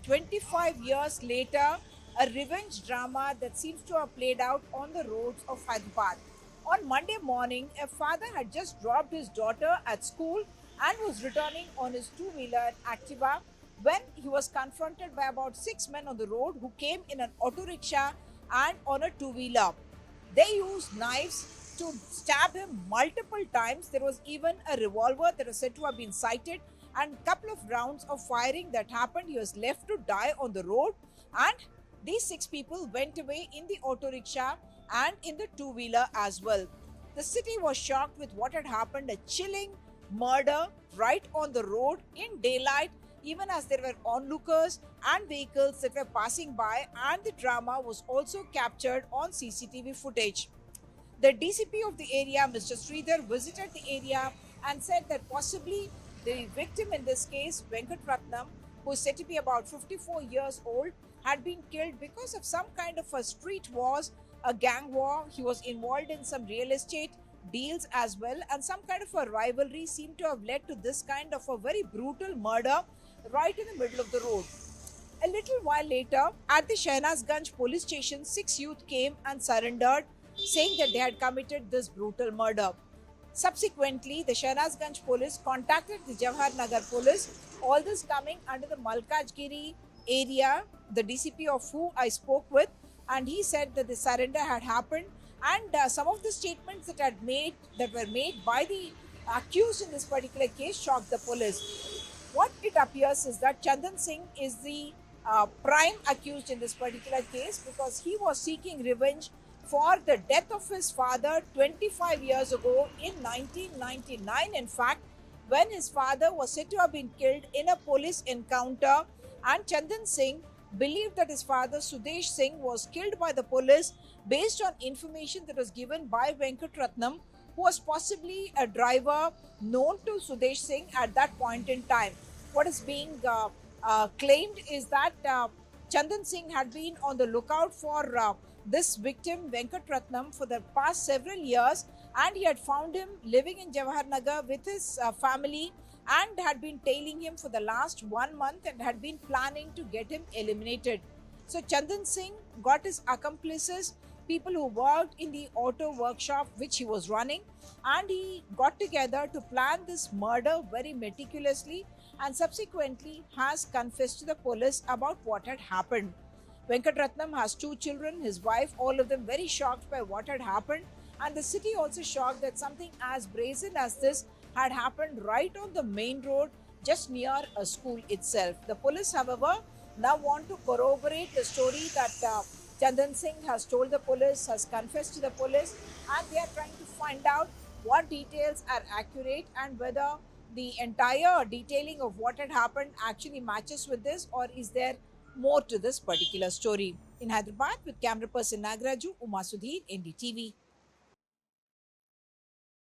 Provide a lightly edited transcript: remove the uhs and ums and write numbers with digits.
25 years later, a revenge drama that seems to have played out on the roads of Hyderabad. On Monday morning, a father had just dropped his daughter at school and was returning on his two-wheeler Activa when he was confronted by about six men on the road who came in an auto rickshaw and on a two-wheeler. They used knives to stab him multiple times. There was even a revolver that was said to have been sighted, and a couple of rounds of firing that happened. He was left to die on the road, and these six people went away in the auto rickshaw and in the two wheeler as well. The city was shocked with what had happened, a chilling murder right on the road in daylight, even as there were onlookers and vehicles that were passing by, and the drama was also captured on CCTV footage. The DCP of the area, Mr. Sridhar, visited the area and said that possibly the victim in this case, Venkat Ratnam, who is said to be about 54 years old, had been killed because of some kind of a street wars, a gang war. He was involved in some real estate deals as well, and some kind of a rivalry seemed to have led to this kind of a very brutal murder right in the middle of the road. A little while later, at the Shehnazganj police station, six youth came and surrendered, saying that they had committed this brutal murder. Subsequently, the Shehnazganj police contacted the Jawahar Nagar police, all this coming under the Malkajgiri area, the DCP of who I spoke with, and he said that the surrender had happened, and some of the statements that were made by the accused in this particular case shocked the police. What it appears is that Chandan Singh is the prime accused in this particular case because he was seeking revenge for the death of his father 25 years ago in 1999. In fact, when his father was said to have been killed in a police encounter, and Chandan Singh believed that his father Sudesh Singh was killed by the police based on information that was given by Venkat Ratnam, who was possibly a driver known to Sudesh Singh at that point in time. What is being claimed is that Chandan Singh had been on the lookout for this victim, Venkat Ratnam, for the past several years, and he had found him living in Jawahar Nagar with his family and had been tailing him for the last 1 month and had been planning to get him eliminated. So Chandan Singh got his accomplices, people who worked in the auto workshop which he was running, and he got together to plan this murder very meticulously, and subsequently has confessed to the police about what had happened. Venkat Ratnam has two children, his wife, all of them very shocked by what had happened, and the city also shocked that something as brazen as this had happened right on the main road just near a school itself. The police, however, now want to corroborate the story that Chandan Singh has told the police, has confessed to the police, and they are trying to find out what details are accurate and whether the entire detailing of what had happened actually matches with this, or is there more to this particular story. In Hyderabad, with camera person Nagraju, Uma Sudhir, NDTV.